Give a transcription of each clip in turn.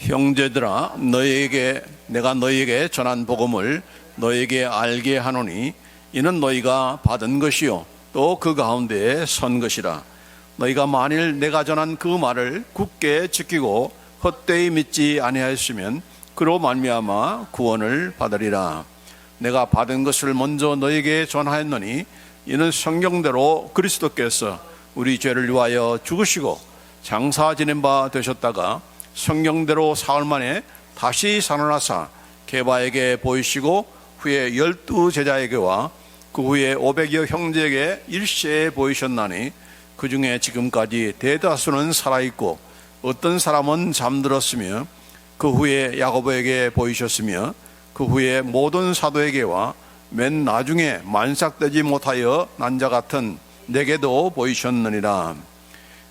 형제들아, 내가 너희에게 전한 복음을 너희에게 알게 하노니 이는 너희가 받은 것이요 또 그 가운데에 선 것이라. 너희가 만일 내가 전한 그 말을 굳게 지키고 헛되이 믿지 아니하였으면 그로 말미암아 구원을 받으리라. 내가 받은 것을 먼저 너희에게 전하였노니 이는 성경대로 그리스도께서 우리 죄를 위하여 죽으시고 장사 지낸 바 되셨다가 성경대로 사흘 만에 다시 살아나사 게바에게 보이시고 후에 12 제자에게와 그 후에 500여 형제에게 일시에 보이셨나니 그 중에 지금까지 대다수는 살아있고 어떤 사람은 잠들었으며 그 후에 야고보에게 보이셨으며 그 후에 모든 사도에게와 맨 나중에 만삭되지 못하여 난 자 같은 내게도 보이셨느니라.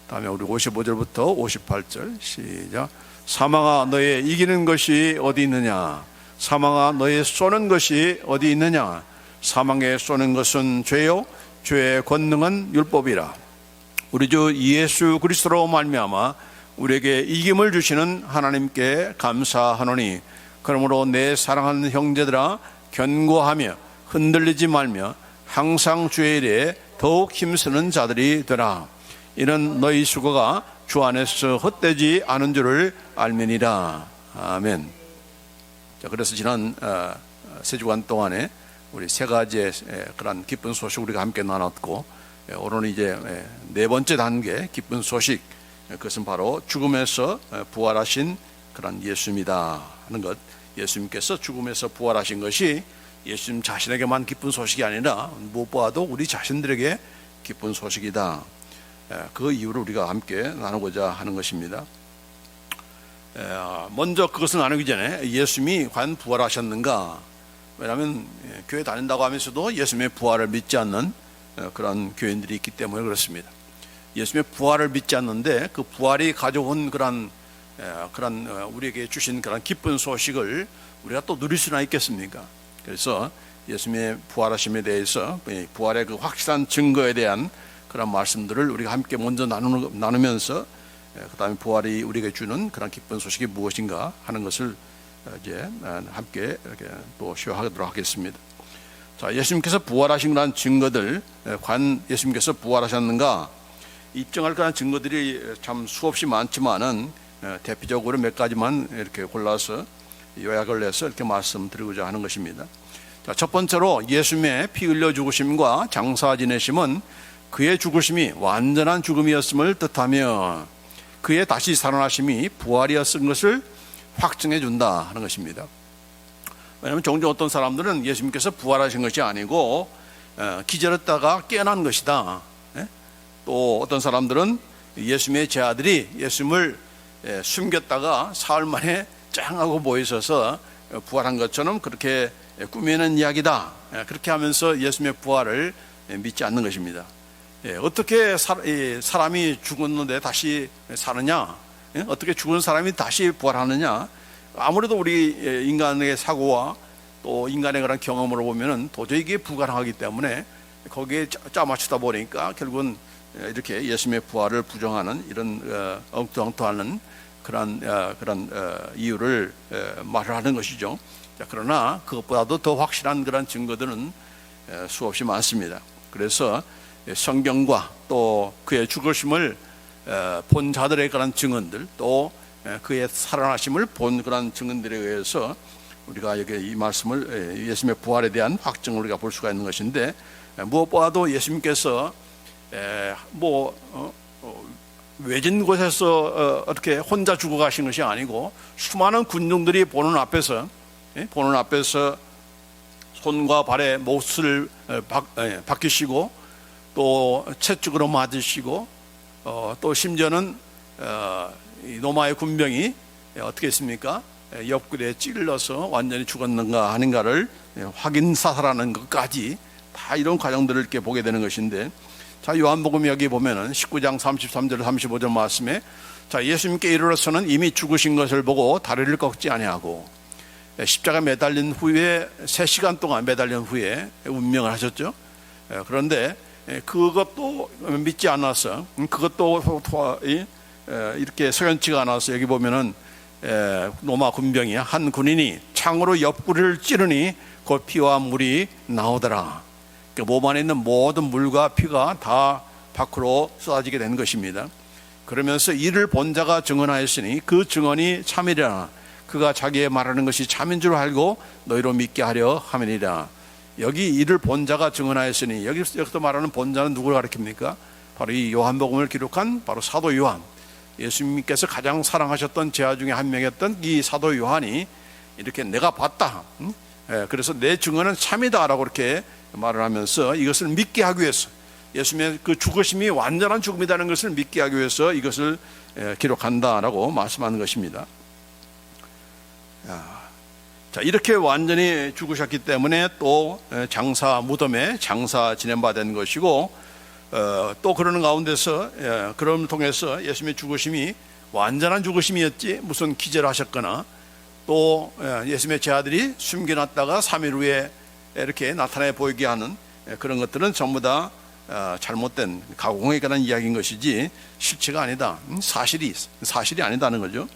다음에 우리 55절부터 58절 시작. 사망아 너의 이기는 것이 어디 있느냐? 사망아 너의 쏘는 것이 어디 있느냐? 사망에 쏘는 것은 죄요 죄의 권능은 율법이라. 우리 주 예수 그리스도로 말미암아 우리에게 이김을 주시는 하나님께 감사하노니 그러므로 내 사랑하는 형제들아 견고하며 흔들리지 말며 항상 주의 일에 더욱 힘쓰는 자들이 되라. 이는 너희 수고가 주 안에서 헛되지 않은 줄을 알면이라. 아멘. 자, 그래서 지난 세 주간 동안에 우리 세 가지의 그런 기쁜 소식 우리가 함께 나눴고, 오늘은 이제 네 번째 단계 기쁜 소식, 그것은 바로 죽음에서 부활하신 그런 예수입니다 하는 것. 예수님께서 죽음에서 부활하신 것이 예수님 자신에게만 기쁜 소식이 아니라 무엇보다도 우리 자신들에게 기쁜 소식이다. 그 이유를 우리가 함께 나누고자 하는 것입니다. 먼저 그것을 나누기 전에 예수님이 과연 부활하셨는가? 왜냐하면 교회 다닌다고 하면서도 예수님의 부활을 믿지 않는 그런 교인들이 있기 때문에 그렇습니다. 예수님의 부활을 믿지 않는데 그 부활이 가져온 그런 우리에게 주신 그런 기쁜 소식을 우리가 또 누릴 수나 있겠습니까? 그래서 예수님의 부활하심에 대해서 부활의 그 확실한 증거에 대한 그런 말씀들을 우리가 함께 먼저 나누면서 그 다음에 부활이 우리에게 주는 그런 기쁜 소식이 무엇인가 하는 것을 이제 함께 이렇게 또 시화하도록 하겠습니다. 자, 예수님께서 부활하신 그런 증거들, 과연 예수님께서 부활하셨는가 입증할 그런 증거들이 참 수없이 많지만은 대표적으로 몇 가지만 이렇게 골라서 요약을 해서 이렇게 말씀드리고자 하는 것입니다. 자, 첫 번째로 예수님의 피 흘려 죽으심과 장사 지내심은 그의 죽으심이 완전한 죽음이었음을 뜻하며 그의 다시 살아나심이 부활이었은 것을 확증해 준다 하는 것입니다. 왜냐하면 종종 어떤 사람들은 예수님께서 부활하신 것이 아니고 기절했다가 깨어난 것이다. 또 어떤 사람들은 예수님의 제자들이 예수님을 숨겼다가 사흘 만에 짱 하고 보이셔서 부활한 것처럼 그렇게 꾸미는 이야기다. 그렇게 하면서 예수님의 부활을 믿지 않는 것입니다. 어떻게 사람이 죽었는데 다시 사느냐? 어떻게 죽은 사람이 다시 부활하느냐? 아무래도 우리 인간의 사고와 또 인간의 그런 경험으로 보면은 도저히 이게 불가능하기 때문에 거기에 짜맞추다 보니까 결국은 이렇게 예수님의 부활을 부정하는 이런 엉뚱엉뚱하는 그런 이유를 말을 하는 것이죠. 자, 그러나 그것보다도 더 확실한 그런 증거들은 수없이 많습니다. 그래서 성경과 또 그의 죽으심을 본 자들의 그런 증언들, 또 그의 살아나심을 본 그런 증언들에 의해서 우리가 여기 이 말씀을 예수님의 부활에 대한 확증을 우리가 볼 수가 있는 것인데, 무엇보다도 예수님께서 외진 곳에서 이렇게 혼자 죽어가신 것이 아니고 수많은 군중들이 보는 앞에서 손과 발에 못을 박히시고 또 채찍으로 맞으시고 또 심지어는 로마의 군병이 어떻게 했습니까? 옆구리에 찔러서 완전히 죽었는가 하는가를 확인 사살하는 것까지 다 이런 과정들을 이렇게 보게 되는 것인데, 자, 요한복음 여기 보면은 19장 33절 35절 말씀에, 자, 예수님께 이르러서는 이미 죽으신 것을 보고 다리를 꺾지 아니하고 십자가 매달린 후에 3시간 동안 매달린 후에 운명을 하셨죠. 그런데 그것도 믿지 않아서, 그것도 이렇게 석연치가 않아서 여기 보면은 로마 군병이 한 군인이 창으로 옆구리를 찌르니 그 피와 물이 나오더라. 그러니까 몸 안에 있는 모든 물과 피가 다 밖으로 쏟아지게 된 것입니다. 그러면서 이를 본 자가 증언하였으니 그 증언이 참이라. 그가 자기의 말하는 것이 참인 줄 알고 너희로 믿게 하려 함이니라. 여기 이를 본 자가 증언하였으니 여기서 말하는 본 자는 누구를 가리킵니까? 바로 이 요한복음을 기록한 바로 사도 요한. 예수님께서 가장 사랑하셨던 제자 중에 한 명이었던 이 사도 요한이 이렇게 내가 봤다. 그래서 내 증언은 참이다라고 이렇게 말을 하면서 이것을 믿게 하기 위해서 예수님의 그 죽으심이 완전한 죽음이라는 것을 믿게 하기 위해서 이것을 기록한다라고 말씀하는 것입니다. 자, 이렇게 완전히 죽으셨기 때문에 또 장사 무덤에 장사 지낸받은 것이고, 또 그러는 가운데서 그런 통해서 예수님의 죽으심이 완전한 죽으심이었지 무슨 기절을 하셨거나 또 예수님의 제자들이 숨겨놨다가 3일 후에 이렇게 나타내 보이게 하는 그런 것들은 전부 다 잘못된 가공에 관한 이야기인 것이지 실체가 아니다. 사실이 아니다는 거죠.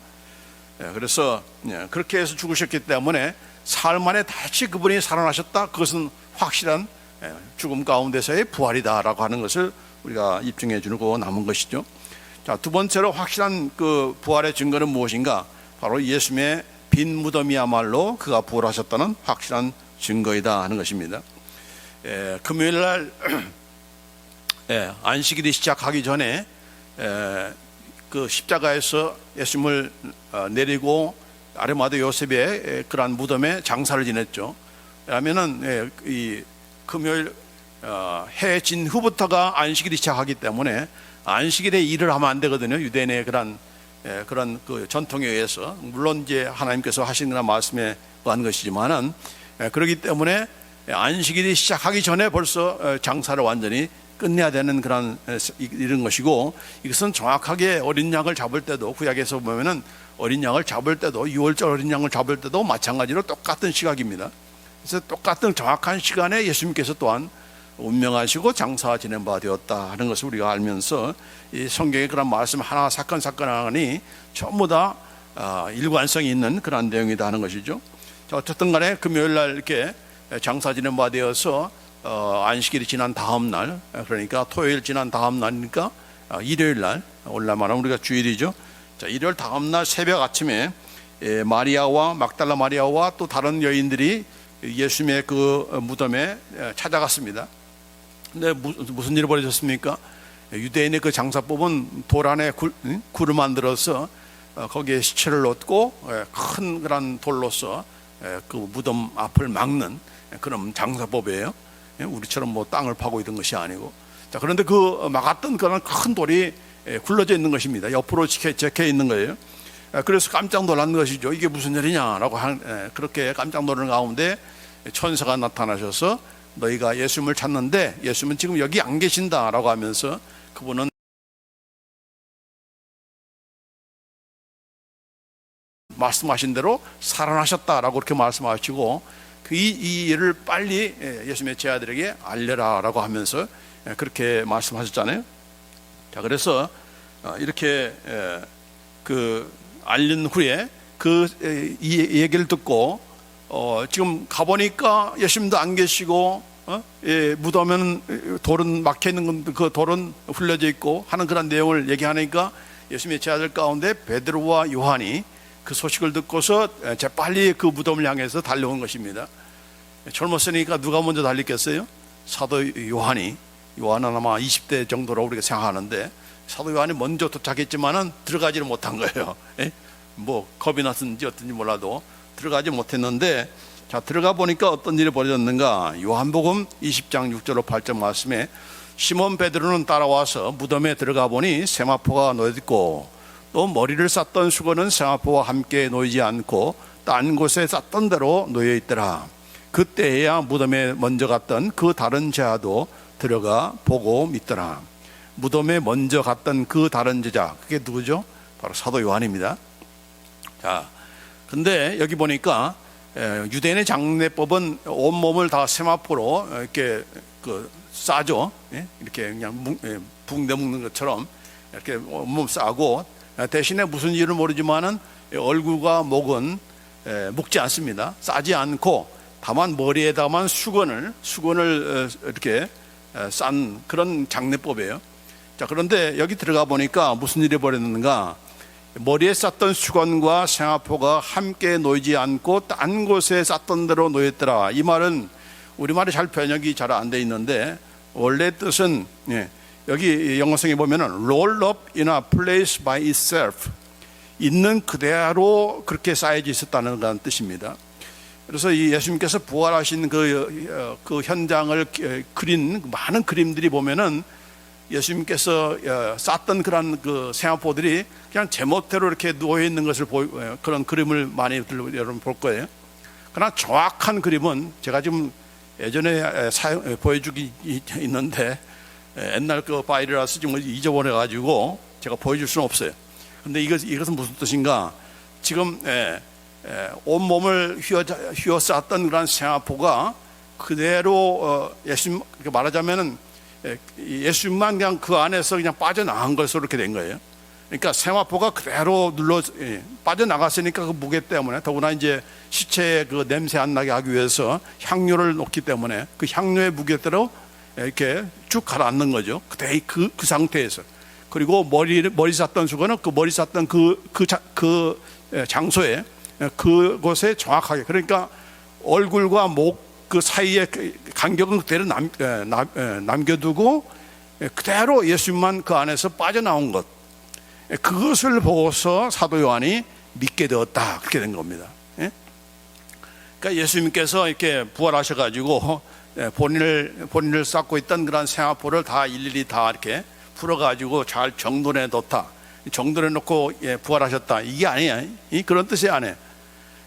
그래서 그렇게 해서 죽으셨기 때문에 삶 안에 다시 그분이 살아나셨다. 그것은 확실한 죽음 가운데서의 부활이다라고 하는 것을 우리가 입증해 주고 남은 것이죠. 자, 두 번째로 확실한 그 부활의 증거는 무엇인가? 바로 예수님의 빈 무덤이야말로 그가 부활하셨다는 확실한 증거이다 하는 것입니다. 금요일 날 안식일이 시작하기 전에 그 십자가에서 예수님을 내리고 아리마대 요셉의 그러한 무덤에 장사를 지냈죠. 왜냐하면은 이 금요일 해 진 후부터가 안식일이 시작하기 때문에 안식일에 일을 하면 안 되거든요. 유대인의 그런 그 전통에 의해서 물론 이제 하나님께서 하신 그런 말씀에 의한 것이지만은 그렇기 때문에 안식일이 시작하기 전에 벌써 장사를 완전히 끝내야 되는 그런 이런 것이고, 이것은 정확하게 어린 양을 잡을 때도 구약에서 보면은 어린 양을 잡을 때도 6월절 어린 양을 잡을 때도 마찬가지로 똑같은 시각입니다. 그래서 똑같은 정확한 시간에 예수님께서 또한 운명하시고 장사 지낸 바 되었다 하는 것을 우리가 알면서 이 성경의 그런 말씀 하나 사건이 전부 다 일관성이 있는 그런 내용이다 하는 것이죠. 자, 어쨌든 간에 금요일 날 이렇게 장사 지낸 바 되어서 안식일이 지난 다음 날, 그러니까 토요일 지난 다음 날이니까 일요일 날, 오늘날 말하면 우리가 주일이죠. 자, 일요일 다음 날 새벽 아침에 마리아와 막달라 마리아와 또 다른 여인들이 예수님의 그 무덤에 찾아갔습니다. 근데 무슨 일이 벌어졌습니까? 유대인의 그 장사법은 돌 안에 굴을 만들어서 거기에 시체를 넣고 큰 그런 돌로서 그 무덤 앞을 막는 그런 장사법이에요. 우리처럼 뭐 땅을 파고 이런 것이 아니고. 자, 그런데 그 막았던 그런 큰 돌이 굴러져 있는 것입니다. 옆으로 적혀 있는 거예요. 그래서 깜짝 놀란 것이죠. 이게 무슨 일이냐라고 그렇게 깜짝 놀라는 가운데 천사가 나타나셔서 너희가 예수님을 찾는데 예수님은 지금 여기 안 계신다라고 하면서 그분은 말씀하신 대로 살아나셨다라고 그렇게 말씀하시고 이 일을 빨리 예수님의 제자들에게 알려라라고 하면서 그렇게 말씀하셨잖아요. 자, 그래서 이렇게 그 알린 후에 이 얘기를 듣고 지금 가보니까 예수님도 안 계시고 무덤에는 돌은 막혀 있는 건 그 돌은 흘려져 있고 하는 그런 내용을 얘기하니까 예수님의 제자들 가운데 베드로와 요한이 그 소식을 듣고서 재빨리 그 무덤을 향해서 달려온 것입니다. 젊었으니까 누가 먼저 달렸겠어요? 사도 요한은 아마 20대 정도로 우리가 생각하는데 사도 요한이 먼저 도착했지만은 들어가지를 못한 거예요. 뭐 겁이 났는지 어떤지 몰라도 들어가지 못했는데, 자, 들어가 보니까 어떤 일이 벌어졌는가? 요한복음 20장 6절로 8절 말씀에 시몬 베드로는 따라와서 무덤에 들어가 보니 세마포가 놓여 있고 또 머리를 쌌던 수건은 세마포와 함께 놓이지 않고 딴 곳에 쌌던 대로 놓여 있더라. 그때야 무덤에 먼저 갔던 그 다른 제자도 들어가 보고 믿더라. 무덤에 먼저 갔던 그 다른 제자, 그게 누구죠? 바로 사도 요한입니다. 자, 근데 여기 보니까 유대인의 장례법은 온몸을 다 세마포로 이렇게 싸죠. 이렇게 그냥 붕대 묶는 것처럼 이렇게 온몸 싸고, 대신에 무슨 일을 모르지만은 얼굴과 목은 묶지 않습니다. 싸지 않고 다만 머리에다만 수건을 이렇게 싼 그런 장례법이에요. 자, 그런데 여기 들어가 보니까 무슨 일이 벌어졌는가? 머리에 쌌던 수건과 생화포가 함께 놓이지 않고 딴 곳에 쌌던 대로 놓였더라. 이 말은 우리말이 잘 번역이 잘 안 돼 있는데 원래 뜻은 여기 영어성에 보면은 roll up in a place by itself, 있는 그대로 그렇게 쌓여져 있었다는 그런 뜻입니다. 그래서 이 예수님께서 부활하신 그 현장을 그린 많은 그림들이 보면은 예수님께서 쌌던 그런 그 생화포들이 그냥 제멋대로 이렇게 놓여 있는 것을 그런 그림을 많이 여러분 볼 거예요. 그러나 정확한 그림은 제가 지금 예전에 보여주기 있는데 옛날 그 파일이라서 지금 잊어버려 가지고 제가 보여줄 수는 없어요. 그런데 이것은 무슨 뜻인가? 지금 온 몸을 휘어 쌌던 그런 생화포가 그대로 예수님 말하자면은 예수님만 그냥 그 안에서 그냥 빠져나간 것으로 이렇게 된 거예요. 그러니까 생화포가 그대로 빠져나갔으니까 그 무게 때문에, 더구나 이제 시체에 그 냄새 안 나게 하기 위해서 향료를 놓기 때문에 그 향료의 무게대로 이렇게 쭉 가라앉는 거죠. 그 상태에서. 그리고 머리 쌌던 수건은 그 머리 쌌던 그 장소에, 그곳에 정확하게, 그러니까 얼굴과 목 그 사이에 간격은 그대로 남겨두고 그대로 예수님만 그 안에서 빠져나온 것, 그것을 보고서 사도 요한이 믿게 되었다, 그렇게 된 겁니다. 그러니까 예수님께서 이렇게 부활하셔가지고 본인을 쌓고 있던 그런 생화포를 다 일일이 다 이렇게 풀어가지고 잘 정돈해 놓다, 정돈해 놓고 부활하셨다, 이게 아니에요. 그런 뜻이 아니에요.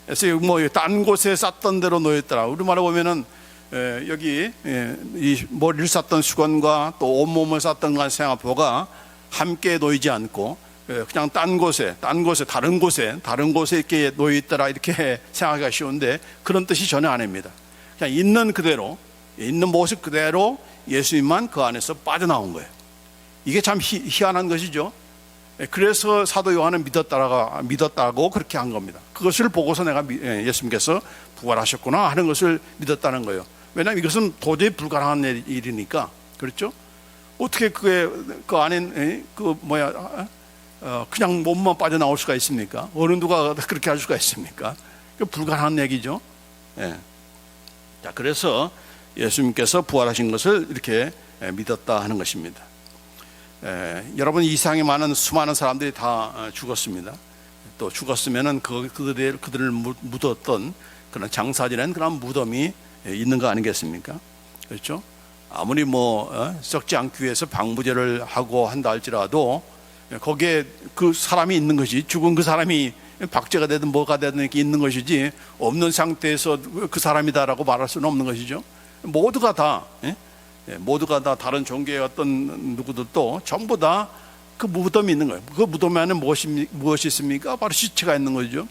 그래서 뭐 딴 곳에 쌌던 대로 놓였더라. 우리말로 보면은 여기 이 머리를 쌌던 수건과 또 온몸을 쌌던 그 생화포가 함께 놓이지 않고 그냥 다른 곳에 다른 곳에 이렇게 놓여있더라, 이렇게 생각하기가 쉬운데 그런 뜻이 전혀 아닙니다. 그냥 있는 그대로, 있는 모습 그대로 예수님만 그 안에서 빠져나온 거예요. 이게 참 희한한 것이죠. 그래서 사도 요한은 믿었다고 그렇게 한 겁니다. 그것을 보고서 내가 예수님께서 부활하셨구나 하는 것을 믿었다는 거예요. 왜냐하면 이것은 도저히 불가능한 일이니까. 그렇죠? 어떻게 그 안에 그냥 몸만 빠져나올 수가 있습니까? 어느 누가 그렇게 할 수가 있습니까? 불가능한 얘기죠. 자, 그래서 예수님께서 부활하신 것을 이렇게 믿었다 하는 것입니다. 여러분, 이 세상에 많은 수많은 사람들이 다 죽었습니다. 또 죽었으면은 그들을 묻었던 그런 장사지낸 그런 무덤이 있는 거 아니겠습니까? 그렇죠? 아무리 썩지 않기 위해서 방부제를 하고 한다 할지라도 거기에 그 사람이 있는 것이, 죽은 그 사람이 박제가 되든 뭐가 되든 이렇게 있는 것이지, 없는 상태에서 그 사람이다라고 말할 수는 없는 것이죠. 모두가 다 다른 종교의 어떤 누구들도 전부 다 그 무덤이 있는 거예요. 그 무덤 안에 무엇이 있습니까? 바로 시체가 있는 거죠.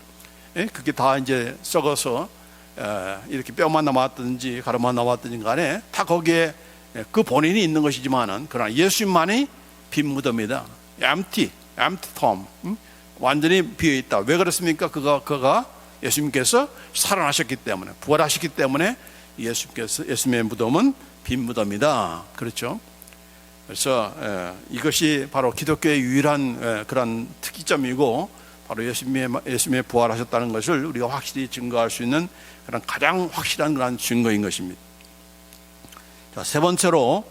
그게 다 이제 썩어서 이렇게 뼈만 남았든지 가루만 남았든지 간에 다 거기에 그 본인이 있는 것이지만은, 그러나 예수님만이 빈 무덤이다. empty tomb. 완전히 비어 있다. 왜 그렇습니까? 그가 예수님께서 살아나셨기 때문에, 부활하셨기 때문에 예수님의 무덤은 빈 무덤이다. 그렇죠? 그래서 이것이 바로 기독교의 유일한 그런 특이점이고, 바로 예수님의 부활하셨다는 것을 우리가 확실히 증거할 수 있는 그런 가장 확실한 그런 증거인 것입니다. 자, 세 번째로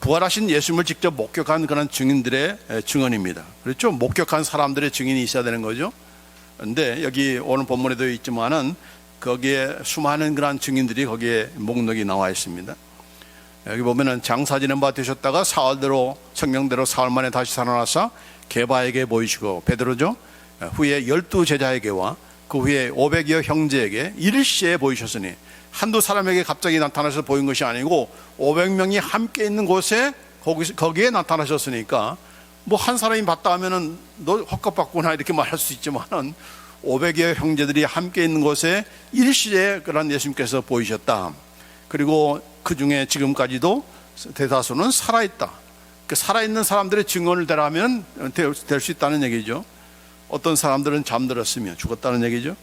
부활하신 예수님을 직접 목격한 그런 증인들의 증언입니다. 그렇죠? 목격한 사람들의 증인이 있어야 되는 거죠. 그런데 여기 오늘 본문에도 있지만은 거기에 수많은 그런 증인들이 거기에 목록이 나와 있습니다. 여기 보면은 장사 지낸 바 되셨다가 성령대로 사흘 만에 다시 살아나사 게바에게 보이시고, 베드로죠. 후에 12제자에게와 그 후에 500여 형제에게 일시에 보이셨으니, 한두 사람에게 갑자기 나타나셔서 보인 것이 아니고 500명이 함께 있는 곳에 거기에 나타나셨으니까, 뭐 한 사람이 봤다 하면은 너 헛것봤구나 이렇게 말할 수 있지만은 500여 형제들이 함께 있는 곳에 일시에 그런 예수님께서 보이셨다. 그리고 그 중에 지금까지도 대다수는 살아있다. 그 살아있는 사람들의 증언을 대라면 될 수 있다는 얘기죠. 어떤 사람들은 잠들었으며 죽었다는 얘기죠.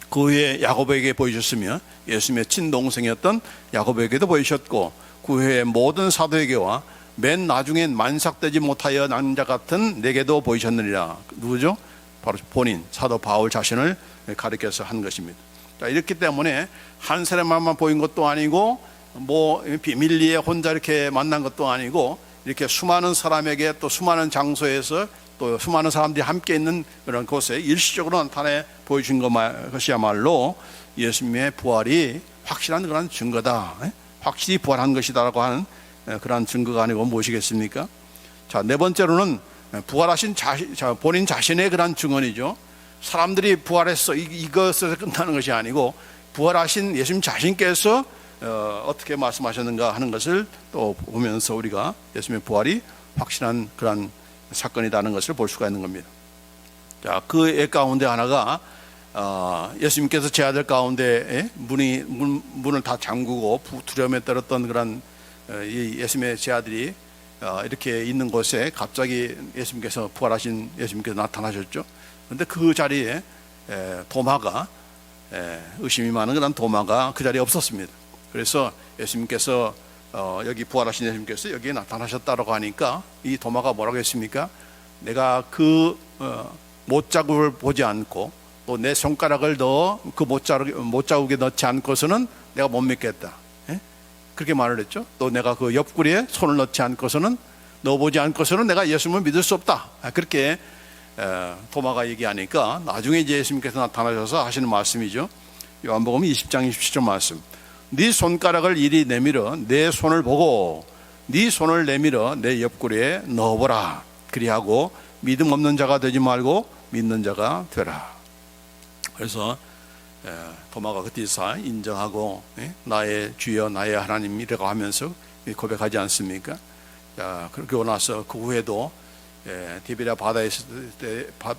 그 후에 야고보에게 보이셨으며 예수님의 친동생이었던 야고보에게도 보이셨고, 그 후에 모든 사도에게와 맨 나중엔 만삭되지 못하여 난 자 같은 내게도 보이셨느니라. 누구죠? 바로 본인 사도 바울 자신을 가리켜서 한 것입니다. 자, 이렇기 때문에 한 사람만 보인 것도 아니고 뭐 비밀리에 혼자 이렇게 만난 것도 아니고, 이렇게 수많은 사람에게 또 수많은 장소에서 또 수많은 사람들이 함께 있는 그런 곳에 일시적으로 나타내 보여준 것이야말로 예수님의 부활이 확실한 그런 증거다, 확실히 부활한 것이다라고 하는 그런 증거가 아니고 무엇이겠습니까? 자, 네 번째로는 부활하신 본인 자신의 그런 증언이죠. 사람들이 부활했어 이것에서 끝나는 것이 아니고, 부활하신 예수님 자신께서 어떻게 말씀하셨는가 하는 것을 또 보면서 우리가 예수님의 부활이 확실한 그런 사건이라는 것을 볼 수가 있는 겁니다. 자, 그 애 가운데 하나가 예수님께서 제 아들 가운데 문을 다 잠그고 두려움에 떨었던 그런 예수님의 제 아들이 이렇게 있는 곳에 갑자기 예수님께서 부활하신 예수님께서 나타나셨죠. 그런데 그 자리에 도마가 의심이 많은 그런 도마가 그 자리에 없었습니다. 그래서 예수님께서 여기 부활하신 예수님께서 여기에 나타나셨다고 하니까 이 도마가 뭐라고 했습니까? 내가 그 못자국을 보지 않고 또 내 손가락을 그 못자국에 넣지 않고서는 내가 못 믿겠다. 그렇게 말을 했죠. 또 내가 그 옆구리에 손을 넣지 않고서는, 넣어보지 않고서는 내가 예수님을 믿을 수 없다. 그렇게 도마가 얘기하니까 나중에 이제 예수님께서 나타나셔서 하시는 말씀이죠. 요한복음 20장 27절 말씀. 네 손가락을 이리 내밀어 내 손을 보고 네 손을 내밀어 내 옆구리에 넣어보라. 그리하고 믿음 없는 자가 되지 말고 믿는 자가 되라. 그래서 도마가 그때서 인정하고 나의 주여 나의 하나님이라고 하면서 고백하지 않습니까? 자, 그러고 나서 그 후에도 디베랴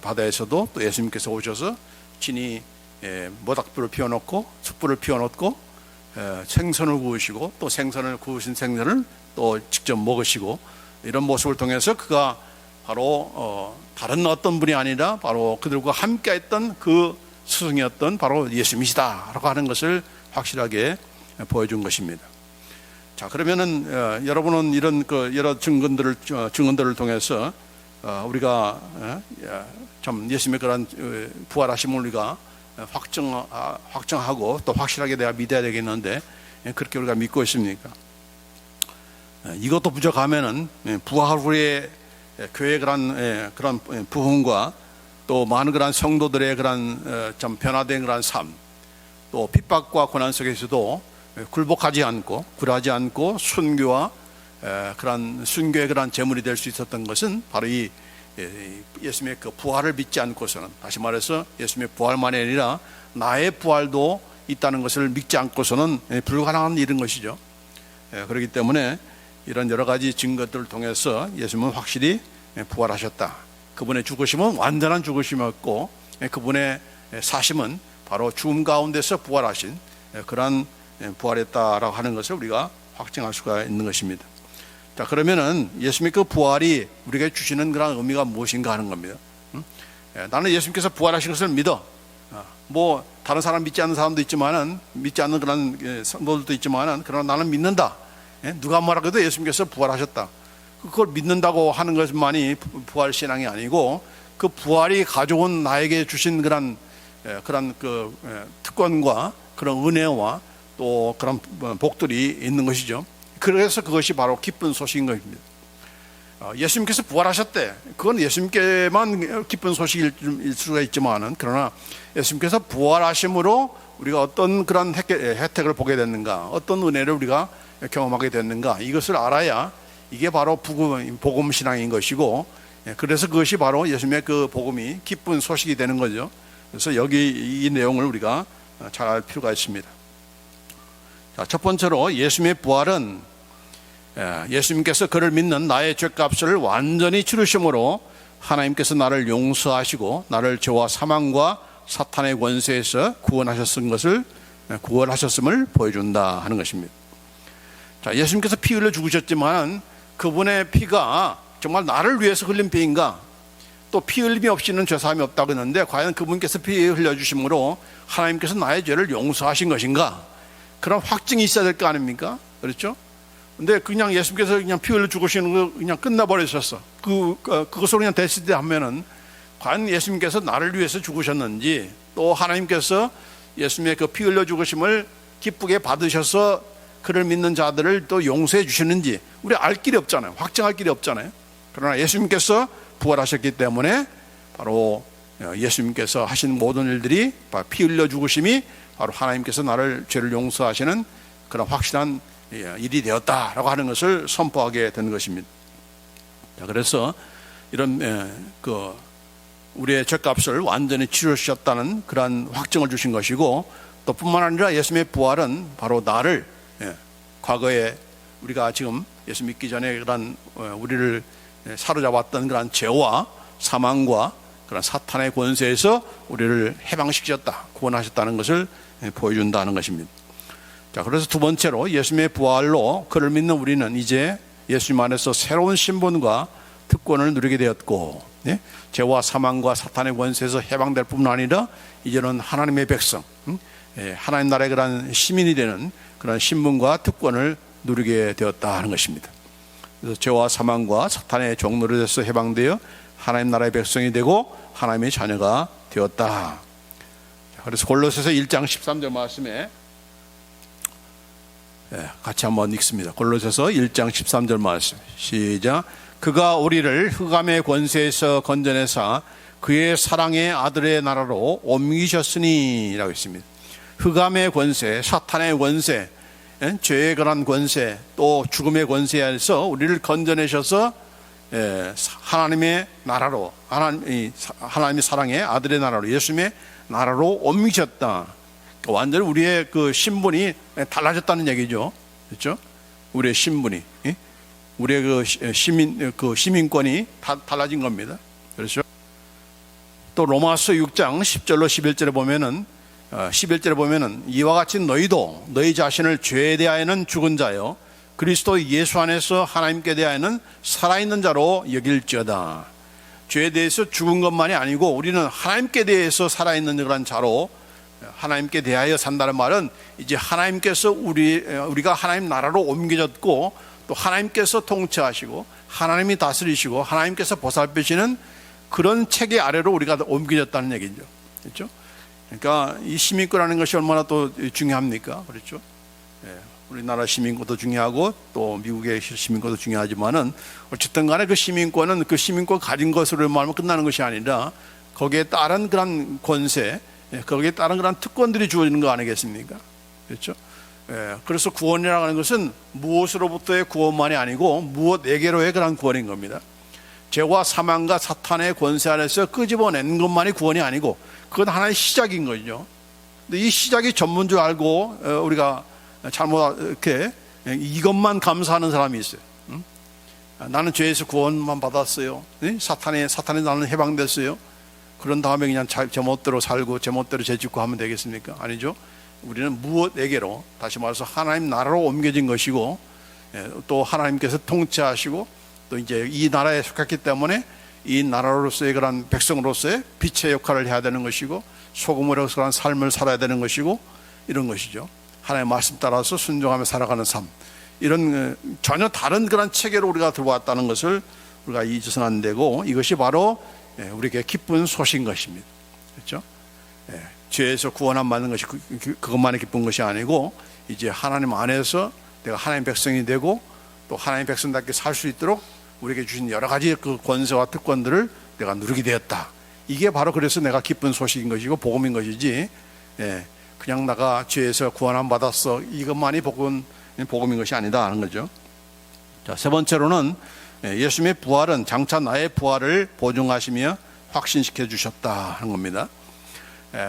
바다에서도 또 예수님께서 오셔서 친히 모닥불을 피워놓고 숯불을 피워놓고 생선을 구우시고, 또 생선을 구우신 생선을 또 직접 먹으시고, 이런 모습을 통해서 그가 바로 다른 어떤 분이 아니라 바로 그들과 함께 했던 그 스승이었던 바로 예수님이시다라고 하는 것을 확실하게 보여준 것입니다. 자, 그러면은 여러분은 이런 여러 증언들을 통해서 우리가 참 예수님의 그런 부활하심을 우리가 확정하고 또 확실하게 내가 믿어야 되겠는데, 그렇게 우리가 믿고 있습니까? 이것도 부족하면은 부활 후에 교회의 그런 부흥과 또 많은 그런 성도들의 그런 참 변화된 그런 삶, 또 핍박과 고난 속에서도 굴복하지 않고 굴하지 않고 순교와 그런 순교의 그런 제물이 될 수 있었던 것은 바로 이 예수님의 그 부활을 믿지 않고서는, 다시 말해서 예수님의 부활만이 아니라 나의 부활도 있다는 것을 믿지 않고서는 불가능한 일인 것이죠. 그렇기 때문에 이런 여러 가지 증거들을 통해서 예수님은 확실히 부활하셨다. 그분의 죽으심은 완전한 죽으심이었고, 그분의 사심은 바로 죽음 가운데서 부활하신 그런 부활했다라고 하는 것을 우리가 확증할 수가 있는 것입니다. 자, 그러면은 예수님의 그 부활이 우리에게 주시는 그런 의미가 무엇인가 하는 겁니다. 나는 예수님께서 부활하신 것을 믿어. 뭐 다른 사람 믿지 않는 사람도 있지만은, 믿지 않는 그런 성도들도 있지만은, 그러나 나는 믿는다. 누가 뭐라고 해도 예수님께서 부활하셨다. 그걸 믿는다고 하는 것만이 부활 신앙이 아니고, 그 부활이 가져온 나에게 주신 그런 그 특권과 그런 은혜와 또 그런 복들이 있는 것이죠. 그래서 그것이 바로 기쁜 소식인 것입니다. 예수님께서 부활하셨대. 그건 예수님께만 기쁜 소식일 수가 있지만은, 그러나 예수님께서 부활하심으로 우리가 어떤 그런 혜택을 보게 됐는가, 어떤 은혜를 우리가 경험하게 됐는가, 이것을 알아야 이게 바로 복음 신앙인 것이고, 그래서 그것이 바로 예수님의 그 복음이 기쁜 소식이 되는 거죠. 그래서 여기 이 내용을 우리가 잘 알 필요가 있습니다. 자, 첫 번째로 예수님의 부활은 예수님께서 그를 믿는 나의 죄값을 완전히 치르심으로 하나님께서 나를 용서하시고 나를 죄와 사망과 사탄의 권세에서 구원하셨음을 보여준다 하는 것입니다. 자, 예수님께서 피 흘려 죽으셨지만 그분의 피가 정말 나를 위해서 흘린 피인가? 또 피 흘림이 없이는 죄사함이 없다고 했는데 과연 그분께서 피 흘려주심으로 하나님께서 나의 죄를 용서하신 것인가? 그런 확증이 있어야 될 거 아닙니까? 그렇죠? 근데 그냥 예수님께서 그냥 피 흘려 죽으시는 거 그냥 끝나버리셨어. 그것으로 그냥 됐을 때 하면은 과연 예수님께서 나를 위해서 죽으셨는지, 또 하나님께서 예수님의 그 피 흘려 죽으심을 기쁘게 받으셔서 그를 믿는 자들을 또 용서해 주시는지 우리 알 길이 없잖아요. 확증할 길이 없잖아요. 그러나 예수님께서 부활하셨기 때문에 바로 예수님께서 하신 모든 일들이 피 흘려 죽으심이 바로 하나님께서 나를 죄를 용서하시는 그런 확실한 일이 되었다라고 하는 것을 선포하게 된 것입니다. 자, 그래서 이런 우리의 죄값을 완전히 치르셨다는 그러한 확증을 주신 것이고, 또 뿐만 아니라 예수님의 부활은 바로 나를 과거에 우리가 지금 예수 믿기 전에 그런 우리를 사로잡았던 그런 죄와 사망과 그런 사탄의 권세에서 우리를 해방시켰다, 구원하셨다는 것을 보여준다는 것입니다. 자, 그래서 두 번째로 예수님의 부활로 그를 믿는 우리는 이제 예수님 안에서 새로운 신분과 특권을 누리게 되었고, 죄와 사망과 사탄의 권세에서 해방될 뿐만 아니라 이제는 하나님의 백성, 하나님 나라의 그런 시민이 되는 그런 신분과 특권을 누리게 되었다 하는 것입니다. 그래서 죄와 사망과 사탄의 종노릇에서 해방되어 하나님 나라의 백성이 되고 하나님의 자녀가 되었다. 그래서 골로새서 1장 13절 말씀에 같이 한번 읽습니다. 골로새서 1장 13절 말씀 시작. 그가 우리를 흑암의 권세에서 건져내사 그의 사랑의 아들의 나라로 옮기셨으니 라고 했습니다. 흑암의 권세, 사탄의 권세, 죄의 그런 권세, 또 죽음의 권세에서 우리를 건져내셔서 하나님의 나라로, 하나님의 사랑의 아들의 나라로, 예수님의 나라로 옮기셨다. 완전히 우리의 그 신분이 달라졌다는 얘기죠. 그렇죠? 우리의 신분이, 우리의 그 시민권이 달라진 겁니다. 그렇죠? 또 로마서 6장 10절로 11절에 보면은 11절에 보면은 이와 같이 너희도 너희 자신을 죄에 대하여는 죽은 자요 그리스도 예수 안에서 하나님께 대하여는 살아있는 자로 여길지어다. 죄에 대해서 죽은 것만이 아니고 우리는 하나님께 대해서 살아있는 그런 자로, 하나님께 대하여 산다는 말은 이제 하나님께서 우리가 하나님 나라로 옮겨졌고, 또 하나님께서 통치하시고 하나님이 다스리시고 하나님께서 보살피시는 그런 체계 아래로 우리가 옮겨졌다는 얘기죠. 그렇죠? 그러니까 이 시민권이라는 것이 얼마나 또 중요합니까? 그렇죠? 우리나라 시민권도 중요하고 또 미국의 시민권도 중요하지만은 어쨌든 간에 그 시민권은 그 시민권 가진 것으로 말하면 끝나는 것이 아니라 거기에 따른 그런 권세, 거기에 따른 그런 특권들이 주어지는 거 아니겠습니까? 그렇죠? 그래서 구원이라고 하는 것은 무엇으로부터의 구원만이 아니고 무엇에게로의 그런 구원인 겁니다. 죄와 사망과 사탄의 권세 안에서 끄집어낸 것만이 구원이 아니고 그건 하나의 시작인 거죠. 근데 이 시작이 전부인 줄 알고 우리가 잘못 이렇게 이것만 감사하는 사람이 있어요. 나는 죄에서 구원만 받았어요. 사탄에 나는 해방됐어요. 그런 다음에 그냥 제멋대로 살고 제멋대로 죄짓고 하면 되겠습니까? 아니죠. 우리는 무엇에게로, 다시 말해서 하나님 나라로 옮겨진 것이고, 또 하나님께서 통치하시고 또 이제 이 나라에 속했기 때문에 이 나라로서의 그런 백성으로서의 빛의 역할을 해야 되는 것이고, 소금으로서 그런 삶을 살아야 되는 것이고, 이런 것이죠. 하나님의 말씀 따라서 순종하며 살아가는 삶, 이런 전혀 다른 그런 체계로 우리가 들어왔다는 것을 우리가 잊어서는 안 되고, 이것이 바로 우리에게 기쁜 소식인 것입니다. 그렇죠? 죄에서 구원함 받는 것이 그것만이 기쁜 것이 아니고, 이제 하나님 안에서 내가 하나님 백성이 되고 또 하나님 백성답게 살 수 있도록 우리에게 주신 여러 가지 그 권세와 특권들을 내가 누리게 되었다. 이게 바로 그래서 내가 기쁜 소식인 것이고 복음인 것이지, 그냥 내가 죄에서 구원함 받았어 이것만이 복음인 것이 아니다 하는 거죠. 자, 세 번째로는 예수님의 부활은 장차 나의 부활을 보증하시며 확신시켜 주셨다 하는 겁니다.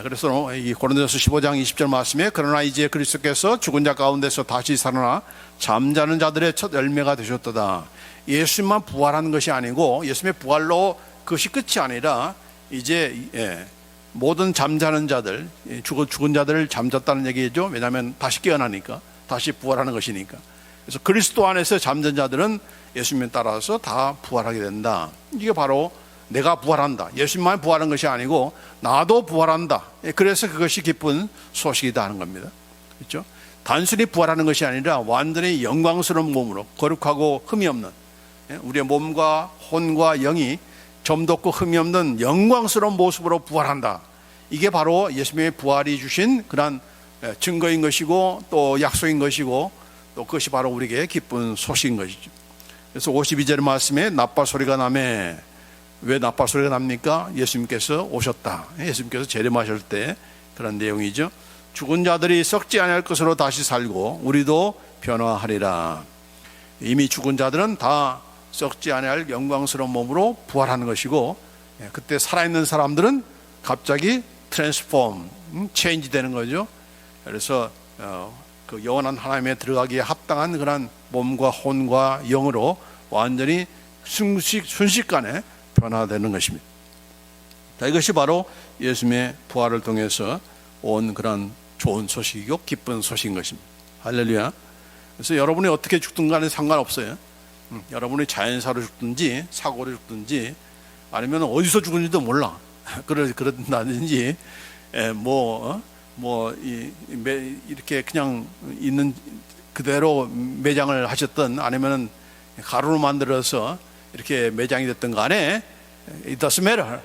그래서 이 고린도전서 15장 20절 말씀에 그러나 이제 그리스도께서 죽은 자 가운데서 다시 살아나 잠자는 자들의 첫 열매가 되셨도다. 예수님만 부활하는 것이 아니고 예수님의 부활로 그것이 끝이 아니라 이제 모든 잠자는 자들, 죽은 자들을 잠잤다는 얘기죠. 왜냐하면 다시 깨어나니까, 다시 부활하는 것이니까. 그래서 그리스도 안에서 잠든 자들은 예수님을 따라서 다 부활하게 된다. 이게 바로 내가 부활한다. 예수님만 부활한 것이 아니고 나도 부활한다. 그래서 그것이 기쁜 소식이다 하는 겁니다. 그렇죠? 단순히 부활하는 것이 아니라 완전히 영광스러운 몸으로 거룩하고 흠이 없는 우리의 몸과 혼과 영이 점도 없고 흠이 없는 영광스러운 모습으로 부활한다. 이게 바로 예수님의 부활이 주신 그런 증거인 것이고 또 약속인 것이고 또 그것이 바로 우리에게 기쁜 소식인 것이죠. 그래서 52절 말씀에 나팔 소리가 나매. 왜 나팔 소리가 납니까? 예수님께서 오셨다. 예수님께서 재림하실 때 그런 내용이죠. 죽은 자들이 썩지 아니할 것으로 다시 살고 우리도 변화하리라. 이미 죽은 자들은 다 썩지 아니할 영광스러운 몸으로 부활하는 것이고 그때 살아있는 사람들은 갑자기 트랜스폼, 체인지 되는 거죠. 그래서 그 영원한 하나님에 들어가기에 합당한 그런 몸과 혼과 영으로 완전히 순식간에 변화되는 것입니다. 자, 이것이 바로 예수님의 부활을 통해서 온 그런 좋은 소식이고 기쁜 소식인 것입니다. 할렐루야. 그래서 여러분이 어떻게 죽든 간에 상관없어요. 여러분이 자연사로 죽든지 사고로 죽든지 아니면 어디서 죽은지도 몰라. 그런다든지 이렇게 그냥 있는 그대로 매장을 하셨던 아니면 가루로 만들어서 이렇게 매장이 됐던 간에 it doesn't matter.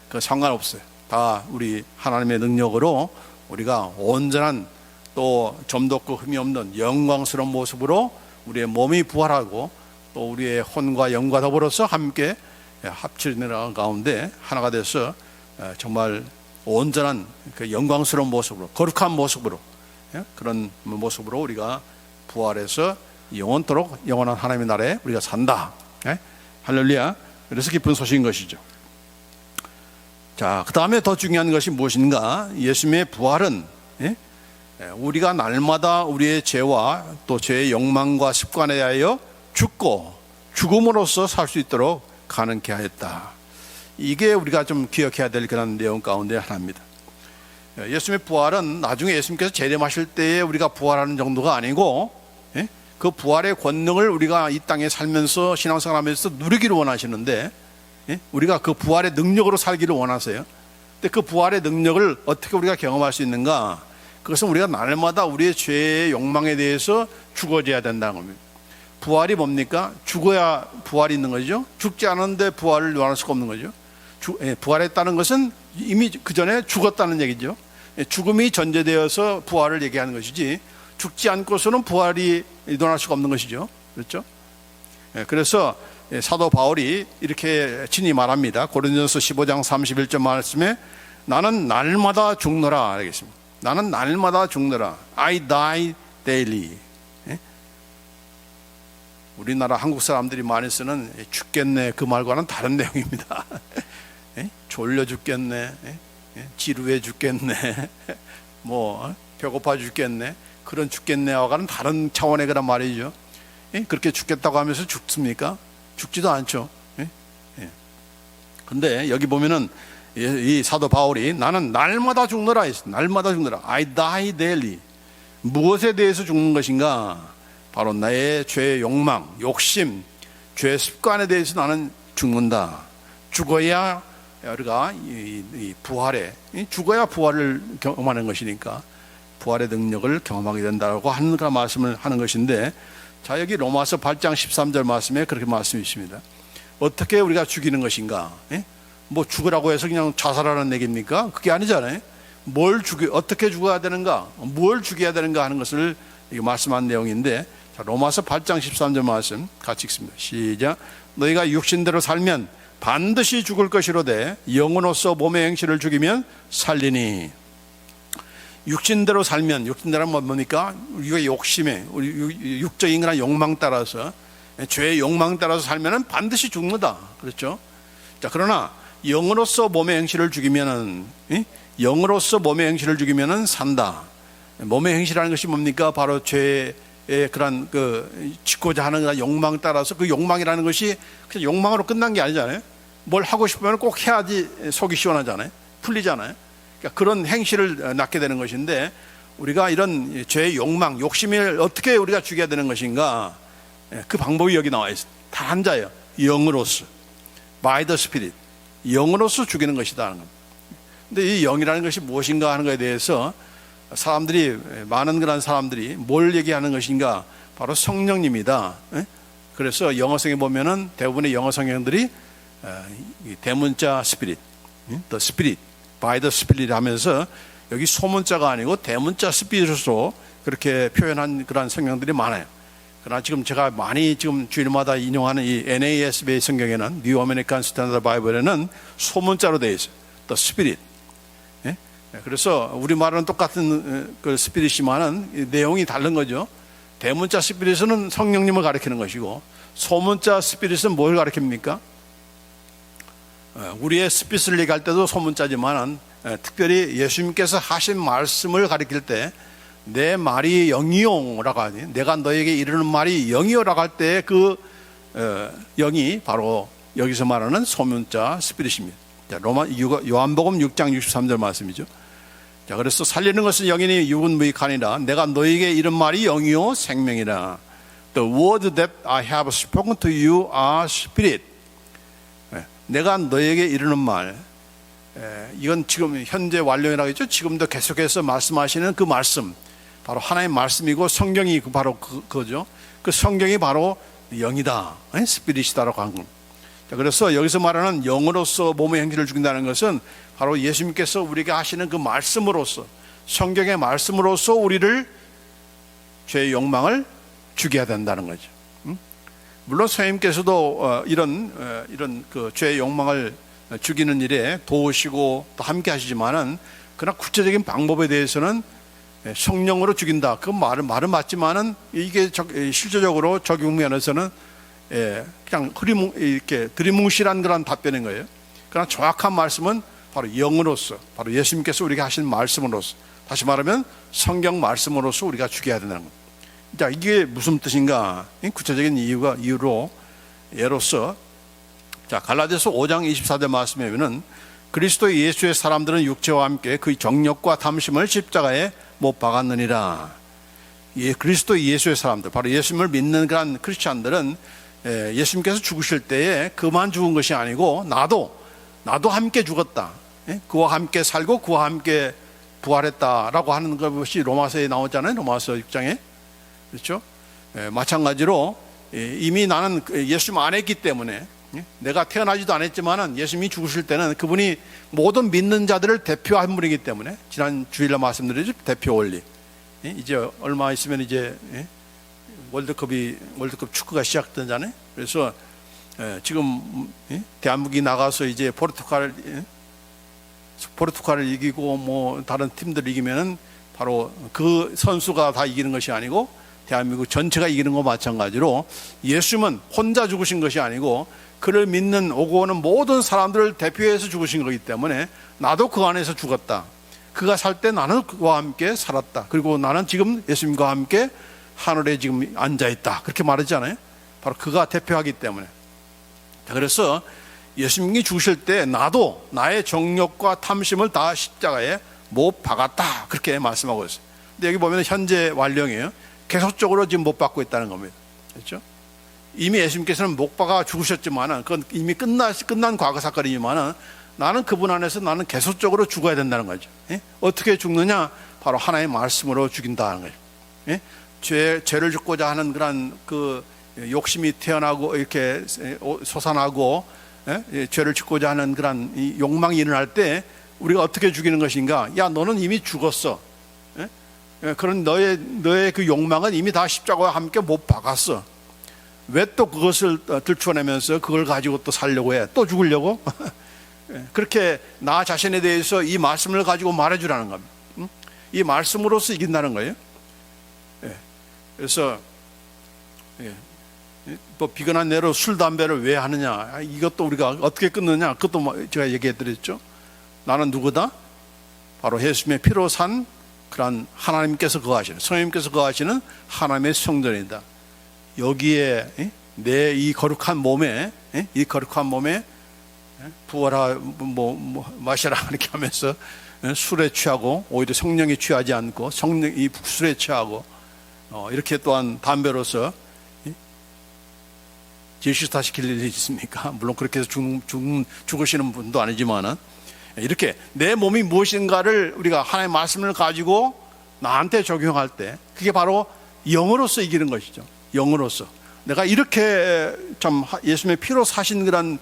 그 상관없어요. 다 우리 하나님의 능력으로 우리가 온전한 또 점도 없고 흠이 없는 영광스러운 모습으로 우리의 몸이 부활하고 또 우리의 혼과 영과 더불어서 함께 합치는 가운데 하나가 돼서 정말 온전한 그 영광스러운 모습으로 거룩한 모습으로 그런 모습으로 우리가 부활해서 영원토록 영원한 하나님의 나라에 우리가 산다. 할렐루야. 그래서 기쁜 소식인 것이죠. 자, 그 다음에 더 중요한 것이 무엇인가? 예수님의 부활은 우리가 날마다 우리의 죄와 또 죄의 욕망과 습관에 대하여 죽고 죽음으로써 살 수 있도록 가능케 하였다. 이게 우리가 좀 기억해야 될 그런 내용 가운데 하나입니다. 예수님의 부활은 나중에 예수님께서 재림하실 때에 우리가 부활하는 정도가 아니고 그 부활의 권능을 우리가 이 땅에 살면서 신앙생활하면서 누리기를 원하시는데 우리가 그 부활의 능력으로 살기를 원하세요. 근데 그 부활의 능력을 어떻게 우리가 경험할 수 있는가? 그것은 우리가 날마다 우리의 죄의 욕망에 대해서 죽어져야 된다는 겁니다. 부활이 뭡니까? 죽어야 부활이 있는 거죠. 죽지 않은데 부활을 원할 수가 없는 거죠. 부활했다는 것은 이미 그 전에 죽었다는 얘기죠. 죽음이 전제되어서 부활을 얘기하는 것이지 죽지 않고서는 부활이 일어날 수가 없는 것이죠. 그렇죠? 그래서 사도 바울이 이렇게 친히 말합니다. 고린도전서 15장 31절 말씀에 나는 날마다 죽노라 알겠습니다. 나는 날마다 죽노라. I die daily. 우리나라 한국 사람들이 많이 쓰는 죽겠네 그 말과는 다른 내용입니다. 졸려 죽겠네, 지루해 죽겠네, 배고파 죽겠네, 그런 죽겠네와는 다른 차원의 그런 말이죠. 그렇게 죽겠다고 하면서 죽습니까? 죽지도 않죠. 근데 여기 보면은 이 사도 바울이 나는 날마다 죽노라 했어. 날마다 죽노라. I die daily. 무엇에 대해서 죽는 것인가? 바로 나의 죄의 욕망, 욕심, 죄의 습관에 대해서 나는 죽는다. 죽어야 우리가 이 부활에 죽어야 부활을 경험하는 것이니까 부활의 능력을 경험하게 된다고 하는 그런 말씀을 하는 것인데, 자, 여기 로마서 8장 13절 말씀에 그렇게 말씀이 있습니다. 어떻게 우리가 죽이는 것인가? 죽으라고 해서 그냥 자살하는 얘기입니까? 그게 아니잖아요. 어떻게 죽어야 되는가? 뭘 죽여야 되는가 하는 것을 말씀한 내용인데, 자, 로마서 8장 13절 말씀 같이 읽습니다. 시작. 너희가 육신대로 살면 반드시 죽을 것이로되 영으로서 몸의 행실을 죽이면 살리니. 육신대로 살면, 육신대로 뭡니까? 우리가 욕심에, 우리 육적인 그런 욕망 따라서, 죄의 욕망 따라서 살면은 반드시 죽는다. 그렇죠? 자, 그러나 영으로서 몸의 행실을 죽이면은, 영으로서 몸의 행실을 죽이면은 산다. 몸의 행실이라는 것이 뭡니까? 바로 죄의 그런 짓고자 하는 그런 욕망 따라서, 그 욕망이라는 것이 그냥 욕망으로 끝난 게 아니잖아요. 뭘 하고 싶으면 꼭 해야지 속이 시원하잖아요. 풀리잖아요. 그러니까 그런 행실을 낳게 되는 것인데, 우리가 이런 죄의 욕망, 욕심을 어떻게 우리가 죽여야 되는 것인가? 그 방법이 여기 나와 있어요. 다 한자예요. 영으로서, by the Spirit. 영으로서 죽이는 것이다 하는 겁니다. 근데 이 영이라는 것이 무엇인가 하는 것에 대해서 사람들이, 많은 그런 사람들이 뭘 얘기하는 것인가, 바로 성령님이다. 그래서 영어성에 보면은 대부분의 영어 성경들이 대문자 스피릿, the spirit, by the spirit 하면서 여기 소문자가 아니고 대문자 스피릿으로 그렇게 표현한 그런 성경들이 많아요. 그러나 지금 제가 많이 지금 주일마다 인용하는 이 NASB 성경에는, New American Standard Bible에는 소문자로 되어 있어요. the spirit. 그래서 우리말은 똑같은 그 스피릿이지만은 내용이 다른 거죠. 대문자 스피릿은 성령님을 가리키는 것이고, 소문자 스피릿은 뭘 가리킵니까? 우리의 스피릿을 얘기할 때도 소문자지만은 특별히 예수님께서 하신 말씀을 가리킬 때 내 말이 영이요라고 하니, 내가 너에게 이르는 말이 영이요라고 할 때 그 영이 바로 여기서 말하는 소문자 스피릿입니다. 자, 요한복음 6장 63절 말씀이죠. 자, 그래서 살리는 것은 영이니 육은 무익하니라. 내가 너에게 이런 말이 영이요 생명이라. The word that I have spoken to you are spirit. 내가 너에게 이르는 말, 이건 지금 현재 완료라고 했죠. 지금도 계속해서 말씀하시는 그 말씀, 바로 하나님의 말씀이고 성경이 바로 그거죠. 그 성경이 바로 영이다, 스피릿이다라고 한 겁니다. 자, 그래서 여기서 말하는 영으로서 몸의 행실을 죽인다는 것은 바로 예수님께서 우리에게 하시는 그 말씀으로서, 성경의 말씀으로서 우리를, 죄의 욕망을 죽여야 된다는 거죠. 물론 선생님께서도 이런 그 죄의 욕망을 죽이는 일에 도우시고 또 함께 하시지만은, 그러나 구체적인 방법에 대해서는 성령으로 죽인다, 그 말은 맞지만은 이게 실제적으로 적용 면에서는 그냥 이렇게 드리뭉실한 그런 답변인 거예요. 그러나 정확한 말씀은 바로 영으로서, 바로 예수님께서 우리에게 하신 말씀으로서, 다시 말하면 성경 말씀으로서 우리가 죽여야 된다는 겁니다. 자, 이게 무슨 뜻인가? 구체적인 이유로, 예로서, 자, 갈라디아서 5장 24절 말씀에 보면, 그리스도 예수의 사람들은 육체와 함께 그 정욕과 탐심을 십자가에 못 박았느니라. 그리스도 예수의 사람들, 바로 예수님을 믿는 그런 크리스찬들은 예수님께서 죽으실 때에 그만 죽은 것이 아니고 나도 함께 죽었다, 그와 함께 살고 그와 함께 부활했다라고 하는 것이 로마서에 나오잖아요. 로마서 6장에. 그렇죠? 마찬가지로 이미 나는 예수님 안에 있기 때문에, 내가 태어나지도 않았지만은 예수님이 죽으실 때는 그분이 모든 믿는 자들을 대표한 분이기 때문에, 지난 주일날 말씀드렸죠. 대표 원리. 이제 얼마 있으면 이제 월드컵 축구가 시작되잖아요. 그래서 지금 대한민국이 나가서 이제 포르투갈을 이기고 뭐 다른 팀들 이기면은 바로 그 선수가 다 이기는 것이 아니고 대한민국 전체가 이기는 거 마찬가지로, 예수님은 혼자 죽으신 것이 아니고 그를 믿는 오고 오는 모든 사람들을 대표해서 죽으신 거기 때문에, 나도 그 안에서 죽었다, 그가 살 때 나는 그와 함께 살았다, 그리고 나는 지금 예수님과 함께 하늘에 지금 앉아있다, 그렇게 말하잖아요. 바로 그가 대표하기 때문에. 그래서 예수님이 죽으실 때 나도 나의 정욕과 탐심을 다 십자가에 못 박았다, 그렇게 말씀하고 있어요. 근데 여기 보면 현재 완료이에요. 계속적으로 지금 못 박고 있다는 겁니다. 그렇죠? 이미 예수님께서는 못 박아 죽으셨지만은, 그건 이미 끝난 과거 사건이지만은, 나는 그분 안에서 나는 계속적으로 죽어야 된다는 거죠. 어떻게 죽느냐? 바로 하나의 말씀으로 죽인다는 거죠. 죄를 죽고자 하는 그런 그 욕심이 태어나고 이렇게 솟아나고, 죄를 짓고자 하는 그런 욕망이 일어날 때 우리가 어떻게 죽이는 것인가? 야, 너는 이미 죽었어. 그런 너의 그 욕망은 이미 다 십자가와 함께 못 박았어. 왜 또 그것을 들추어내면서 그걸 가지고 또 살려고 해? 또 죽으려고? 그렇게 나 자신에 대해서 이 말씀을 가지고 말해주라는 겁니다. 이 말씀으로서 이긴다는 거예요. 그래서 또 비근한 내로 술, 담배를 왜 하느냐? 이것도 우리가 어떻게 끊느냐? 그것도 제가 얘기해드렸죠. 나는 누구다? 바로 예수님의 피로 산 그런 하나님께서 거하시는, 성령님께서 거하시는 하나님의 성전이다. 여기에 내 이 거룩한 몸에, 부어라, 마셔라 이렇게 하면서 술에 취하고, 오히려 성령에 취하지 않고 이 술에 취하고, 이렇게 또한 담배로서 질식사 시킬 일이 있습니까? 물론 그렇게 해서 죽으시는 분도 아니지만은, 이렇게 내 몸이 무엇인가를 우리가 하나님의 말씀을 가지고 나한테 적용할 때, 그게 바로 영으로서 이기는 것이죠. 영으로서 내가 이렇게 참 예수님의 피로 사신 그런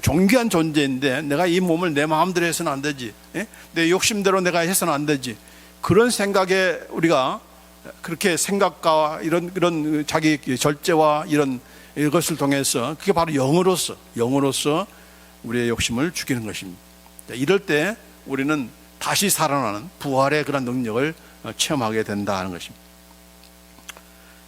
존귀한 존재인데, 내가 이 몸을 내 마음대로 해서는 안 되지, 내 욕심대로 내가 해서는 안 되지, 그런 생각에 우리가 그렇게 생각과 이런 자기 절제와 이것을 통해서, 그게 바로 영으로서 우리의 욕심을 죽이는 것입니다. 이럴 때 우리는 다시 살아나는 부활의 그런 능력을 체험하게 된다 하는 것입니다.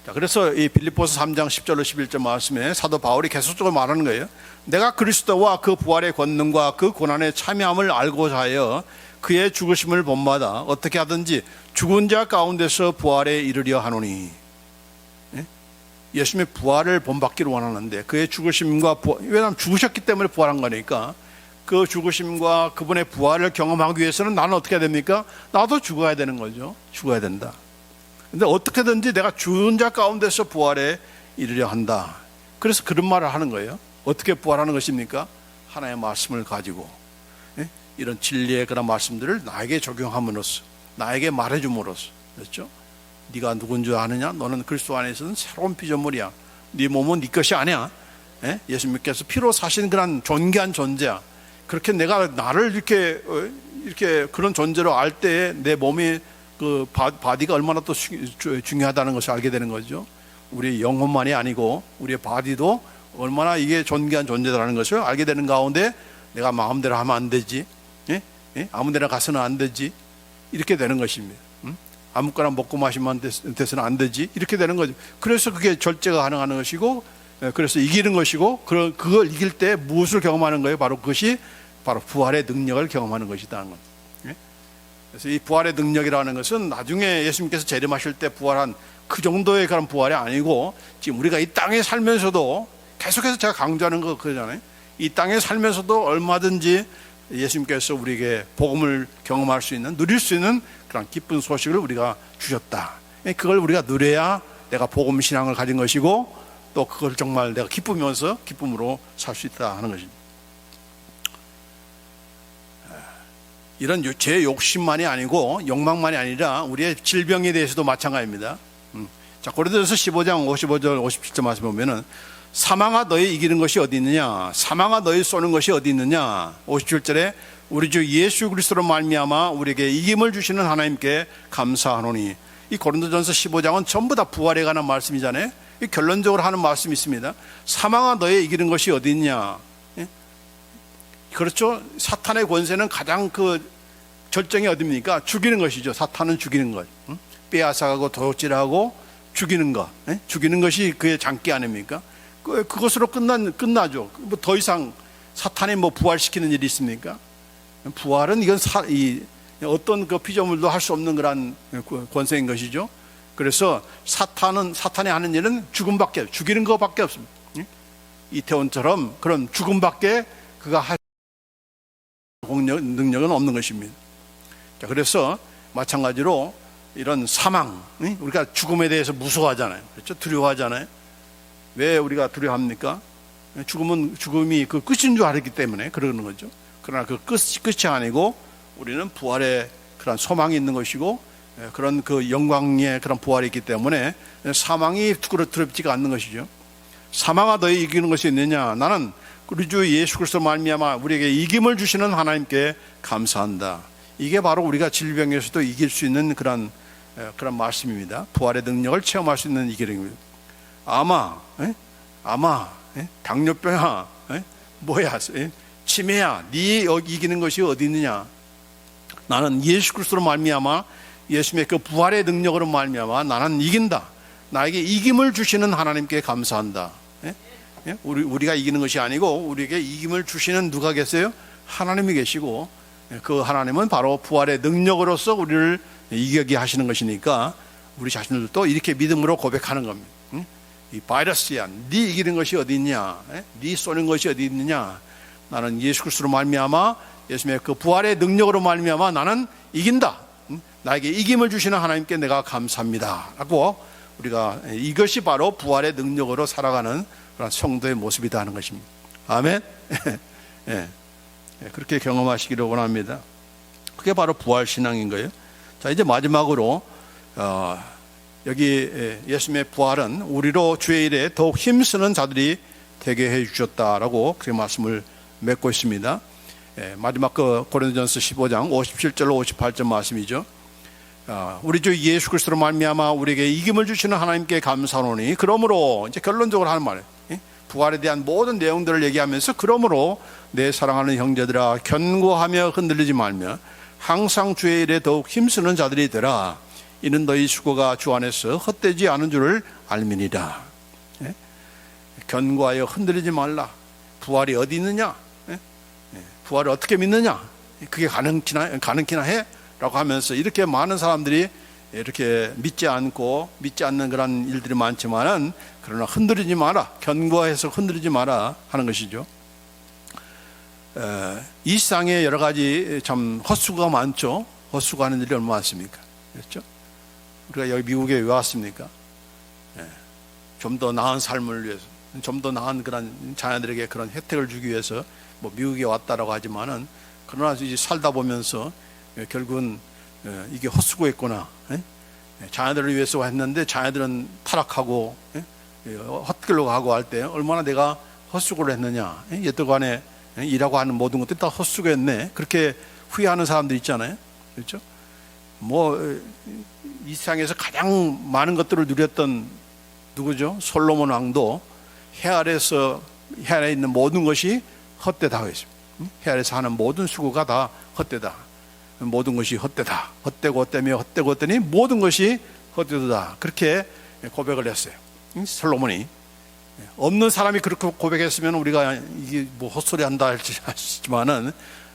자, 그래서 이 빌립보서 3장 10절로 11절 말씀에 사도 바울이 계속적으로 말하는 거예요. 내가 그리스도와 그 부활의 권능과 그 고난의 참여함을 알고자 하여 그의 죽으심을 본받아 어떻게 하든지 죽은 자 가운데서 부활에 이르려 하노니. 예수님의 부활을 본받기를 원하는데, 그의 죽으심과 왜냐하면 죽으셨기 때문에 부활한 거니까, 그 죽으심과 그분의 부활을 경험하기 위해서는 나는 어떻게 해야 됩니까? 나도 죽어야 되는 거죠. 죽어야 된다. 근데 어떻게든지 내가 죽은 자 가운데서 부활에 이르려 한다. 그래서 그런 말을 하는 거예요. 어떻게 부활하는 것입니까? 하나의 말씀을 가지고, 이런 진리의 그런 말씀들을 나에게 적용함으로써, 나에게 말해줌으로써. 그렇죠? 네가 누군 줄 아느냐? 너는 그리스도 안에서는 새로운 피조물이야. 네 몸은 네 것이 아니야. 예수님께서 피로 사신 그런 존귀한 존재야. 그렇게 내가 나를 이렇게 그런 존재로 알 때에 내 몸이 그 바디가 얼마나 또 중요하다는 것을 알게 되는 거죠. 우리의 영혼만이 아니고 우리의 바디도 얼마나 이게 존귀한 존재라는 것을 알게 되는 가운데, 내가 마음대로 하면 안 되지, 아무 데나 가서는 안 되지, 이렇게 되는 것입니다. 아무거나 먹고 마시면 돼서는 안 되지, 이렇게 되는 거죠. 그래서 그게 절제가 가능한 것이고, 그래서 이기는 것이고, 그걸 이길 때 무엇을 경험하는 거예요? 바로 그것이 바로 부활의 능력을 경험하는 것이다는 겁니다. 그래서 이 부활의 능력이라는 것은 나중에 예수님께서 재림하실 때 부활한 그 정도의 그런 부활이 아니고, 지금 우리가 이 땅에 살면서도 계속해서 제가 강조하는 거 그러잖아요. 이 땅에 살면서도 얼마든지 예수님께서 우리에게 복음을 경험할 수 있는, 누릴 수 있는 그런 기쁜 소식을 우리가 주셨다. 그걸 우리가 누려야 내가 복음 신앙을 가진 것이고, 또 그걸 정말 내가 기쁘면서 기쁨으로 살 수 있다 하는 것입니다. 이런 제 욕심만이 아니고 욕망만이 아니라 우리의 질병에 대해서도 마찬가지입니다. 자, 고린도전서 15장 55절 57절 말씀 보면은, 사망아 너희 이기는 것이 어디 있느냐? 사망아 너희 쏘는 것이 어디 있느냐? 57절에 우리 주 예수 그리스도로 말미암아 우리에게 이김을 주시는 하나님께 감사하노니. 이 고린도전서 15장은 전부 다 부활에 관한 말씀이잖아요. 결론적으로 하는 말씀이 있습니다. 사망아 너희 이기는 것이 어디 있냐? 그렇죠. 사탄의 권세는 가장 그 절정이 어디입니까? 죽이는 것이죠. 사탄은 죽이는 것, 빼앗아가고 도둑질하고 죽이는 것, 죽이는 것이 그의 장기 아닙니까? 그것으로 끝나죠. 뭐 더 이상 사탄이 뭐 부활시키는 일이 있습니까? 부활은 이건 어떤 그 피조물도 할 수 없는 그런 권세인 것이죠. 그래서 사탄이 하는 일은 죽이는 것밖에 없습니다. 이태원처럼 그런 죽음밖에 그가 할 능력은 없는 것입니다. 자, 그래서 마찬가지로 이런 사망, 우리가 죽음에 대해서 무서워하잖아요. 그렇죠? 두려워하잖아요. 왜 우리가 두려워합니까? 죽음이 그 끝인 줄 알기 때문에 그러는 거죠. 그러나 그 끝이 아니고 우리는 부활의 그런 소망이 있는 것이고, 그런 그 영광의 그런 부활이 있기 때문에 사망이 두렵지가 않는 것이죠. 사망아 너희 이기는 것이 있느냐? 나는 우리 주 예수 그리스도 말미암아 우리에게 이김을 주시는 하나님께 감사한다. 이게 바로 우리가 질병에서도 이길 수 있는 그런 말씀입니다. 부활의 능력을 체험할 수 있는 이기름입니다. 아마 당뇨병이야, 뭐야, 치매야, 네 이기는 것이 어디 있느냐? 나는 예수 그리스도로 말미암아 예수님의 그 부활의 능력으로 말미암아 나는 이긴다. 나에게 이김을 주시는 하나님께 감사한다. 우리가 이기는 것이 아니고 우리에게 이김을 주시는 누가 계세요? 하나님이 계시고, 그 하나님은 바로 부활의 능력으로서 우리를 이기게 하시는 것이니까 우리 자신들도 이렇게 믿음으로 고백하는 겁니다. 이 바이러스야, 네 이기는 것이 어디 있냐? 네 쏘는 것이 어디 있느냐? 나는 예수 그리스도로 말미암아 예수님의 그 부활의 능력으로 말미암아 나는 이긴다. 나에게 이김을 주시는 하나님께 내가 감사합니다 라고 우리가 이것이 바로 부활의 능력으로 살아가는 그런 성도의 모습이다 하는 것입니다. 아멘. 예. 그렇게 경험하시기를 원합니다. 그게 바로 부활 신앙인 거예요. 자, 이제 마지막으로 여기 예수님의 부활은 우리로 주의 일에 더욱 힘쓰는 자들이 되게 해 주셨다라고 그렇게 말씀을 맺고 있습니다. 마지막 그 고린도전서 15장 57절로 58절 말씀이죠. 우리 주 예수 그리스도로 말미암아 우리에게 이김을 주시는 하나님께 감사하노니, 그러므로 이제 결론적으로 하는 말이에요. 부활에 대한 모든 내용들을 얘기하면서, 그러므로 내 사랑하는 형제들아 견고하며 흔들리지 말며 항상 주의 일에 더욱 힘쓰는 자들이 되라. 이는 너희 수고가 주 안에서 헛되지 않은 줄을 알미니라. 견고하여 흔들리지 말라. 부활이 어디 있느냐? 부활을 어떻게 믿느냐? 그게 가능키나 해? 라고 하면서 이렇게 많은 사람들이 이렇게 믿지 않는 그런 일들이 많지만은, 그러나 흔들리지 마라. 견고해서 흔들리지 마라 하는 것이죠. 이 세상에 여러 가지 참 헛수고가 많죠. 헛수고하는 일이 얼마나 많습니까? 그렇죠? 우리가 여기 미국에 왜 왔습니까? 좀 더 나은 삶을 위해서, 좀 더 나은 그런 자녀들에게 그런 혜택을 주기 위해서 뭐 미국에 왔다라고 하지만은, 그러나 이제 살다 보면서 결국은 이게 헛수고했구나. 자녀들을 위해서 했는데 자녀들은 타락하고 헛길로 가고 할 때 얼마나 내가 헛수고를 했느냐. 여태간에 일하고 하는 모든 것들이 다 헛수고했네. 그렇게 후회하는 사람들 있잖아요. 그렇죠? 뭐 이 세상에서 가장 많은 것들을 누렸던 누구죠? 솔로몬 왕도 해 아래에 있는 모든 것이 헛되다고 했습니다. 해 아래에서 하는 모든 수고가 다 헛되다. 모든 것이 헛되다. 헛되고 헛되며 헛되고 헛되니 모든 것이 헛되다. 그렇게 고백을 했어요. 솔로몬이. 없는 사람이 그렇게 고백했으면 우리가 이게 뭐 헛소리 한다 하지만은,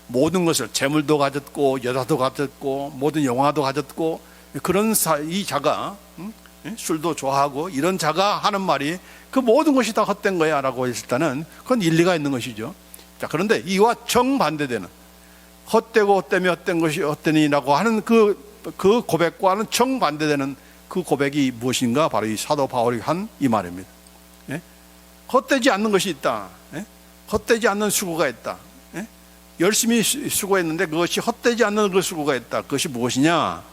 모든 것을, 재물도 가졌고 여자도 가졌고 모든 영화도 가졌고, 그런 이 자가 술도 좋아하고 이런 자가 하는 말이 그 모든 것이 다 헛된 거야 라고 했을 때는 그건 일리가 있는 것이죠. 자, 그런데 이와 정반대되는, 헛되고 헛되며 헛된 것이 헛되니라고 하는 그 고백과는 정반대되는 그 고백이 무엇인가? 바로 이 사도 바울이 한 이 말입니다. 헛되지 않는 것이 있다. 헛되지 않는 수고가 있다. 열심히 수고했는데 그것이 헛되지 않는 그 수고가 있다. 그것이 무엇이냐?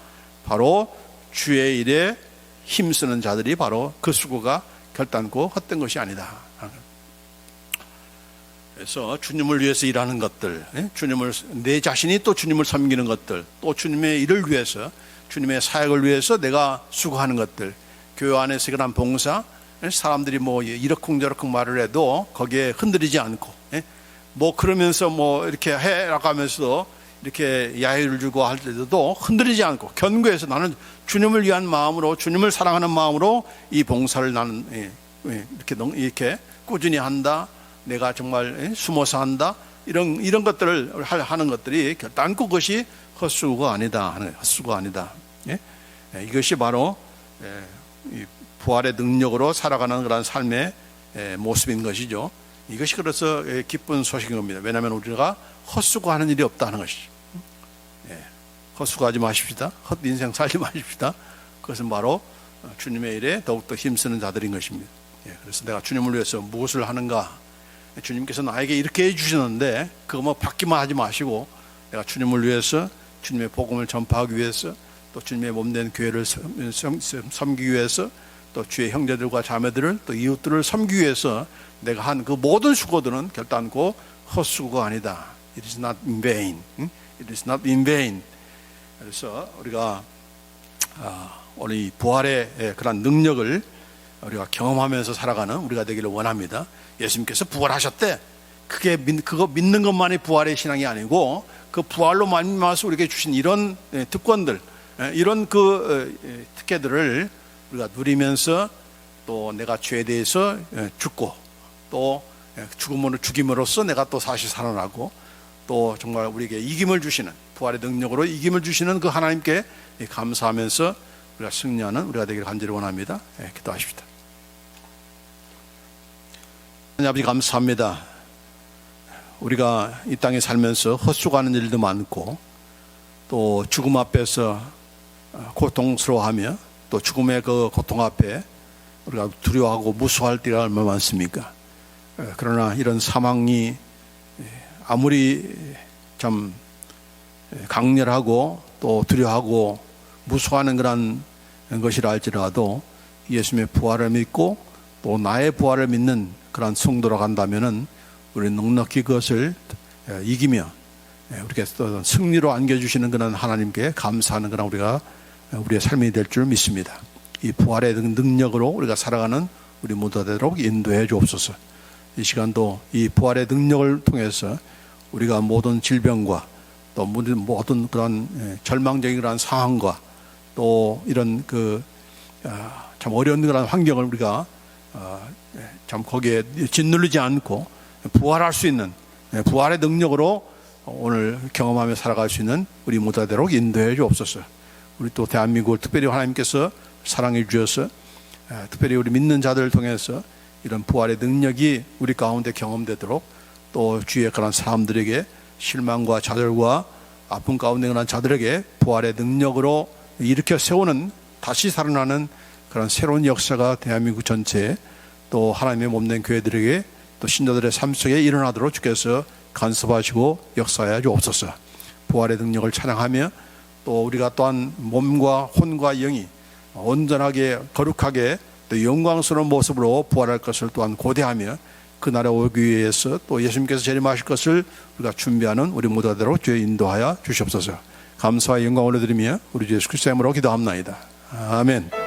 바로 주의 일에 힘쓰는 자들이 바로 그 수고가 결단코 헛된 것이 아니다. 그래서 주님을 위해서 일하는 것들, 내 자신이 또 주님을 섬기는 것들, 또 주님의 일을 위해서, 주님의 사역을 위해서 내가 수고하는 것들, 교회 안에서 그런 봉사, 사람들이 뭐 이러쿵저러쿵 말을 해도 거기에 흔들리지 않고, 뭐 그러면서 뭐 이렇게 해라고 하면서 이렇게 야유를 주고 할 때도 흔들리지 않고 견고해서, 나는 주님을 위한 마음으로, 주님을 사랑하는 마음으로 이 봉사를 나는 이렇게 꾸준히 한다. 내가 정말 숨어서 한다. 이런 것들을 하는 것들이 결단코 그것이 헛수고가 아니다. 헛수고가 아니다. 이것이 바로 부활의 능력으로 살아가는 그런 삶의 모습인 것이죠. 이것이 그래서 기쁜 소식인 겁니다. 왜냐하면 우리가 헛수고하는 일이 없다는 것이죠. 헛수고하지 마십시다. 헛인생 살지 마십시다. 그것은 바로 주님의 일에 더욱더 힘쓰는 자들인 것입니다. 그래서 내가 주님을 위해서 무엇을 하는가? 주님께서 나에게 이렇게 해주시는데 그거 뭐 받기만 하지 마시고, 내가 주님을 위해서, 주님의 복음을 전파하기 위해서, 또 주님의 몸된 교회를 섬기기 위해서, 또 주의 형제들과 자매들을, 또 이웃들을 섬기기 위해서 내가 한 그 모든 수고들은 결단코 헛수고가 아니다. It is not in vain. It is not in vain. 그래서 우리가 오늘 이 부활의 그런 능력을 우리가 경험하면서 살아가는 우리가 되기를 원합니다. 예수님께서 부활하셨대. 그거 믿는 것만이 부활의 신앙이 아니고, 그 부활로 말미암아서 우리에게 주신 이런 특권들, 이런 그 특혜들을 우리가 누리면서, 또 내가 죄에 대해서 죽고, 또 죽임으로써 내가 또 다시 살아나고, 또 정말 우리에게 이김을 주시는, 부활의 능력으로 이김을 주시는 그 하나님께 감사하면서 우리가 승리하는 우리가 되기를 간절히 원합니다. 기도하십시다. 하나님 아버지, 감사합니다. 우리가 이 땅에 살면서 헛수고하는 일도 많고, 또 죽음 앞에서 고통스러워하며, 또 죽음의 그 고통 앞에 우리가 두려워하고 무서워할 때가 얼마나 많습니까? 그러나 이런 사망이 아무리 참 강렬하고 또 두려워하고 무서워하는 그런 것이라 할지라도 예수님의 부활을 믿고 또 나의 부활을 믿는 그런 성도로 간다면은 우리는 넉넉히 그것을 이기며 우리가 또 승리로 안겨주시는 그런 하나님께 감사하는 그런 우리의 삶이 될 줄 믿습니다. 이 부활의 능력으로 우리가 살아가는 우리 모두 되도록 인도해 주옵소서. 이 시간도 이 부활의 능력을 통해서 우리가 모든 질병과 또 모든 그런 절망적인 그런 상황과 또 이런 참 어려운 그런 환경을 우리가 참 거기에 짓누르지 않고 부활할 수 있는 부활의 능력으로 오늘 경험하며 살아갈 수 있는 우리 모두 되도록 인도해 주옵소서. 우리 또 대한민국을 특별히 하나님께서 사랑해 주셔서 특별히 우리 믿는 자들을 통해서 이런 부활의 능력이 우리 가운데 경험되도록 또 주위의 그런 사람들에게 실망과 좌절과 아픔 가운데 그런 자들에게 부활의 능력으로 일으켜 세우는 다시 살아나는 그런 새로운 역사가 대한민국 전체에 또 하나님의 몸된 교회들에게 또 신자들의 삶 속에 일어나도록 주께서 간섭하시고 역사하여 주옵소서. 부활의 능력을 찬양하며 또 우리가 또한 몸과 혼과 영이 온전하게 거룩하게 또 영광스러운 모습으로 부활할 것을 또한 고대하며 그날에 오기 위해서 또 예수님께서 재림하실 것을 우리가 준비하는 우리 모두 되도록 주여 인도하여 주시옵소서. 감사와 영광을 올려드리며 우리 주 예수 그리스도의 이름으로 기도합나이다. 아멘.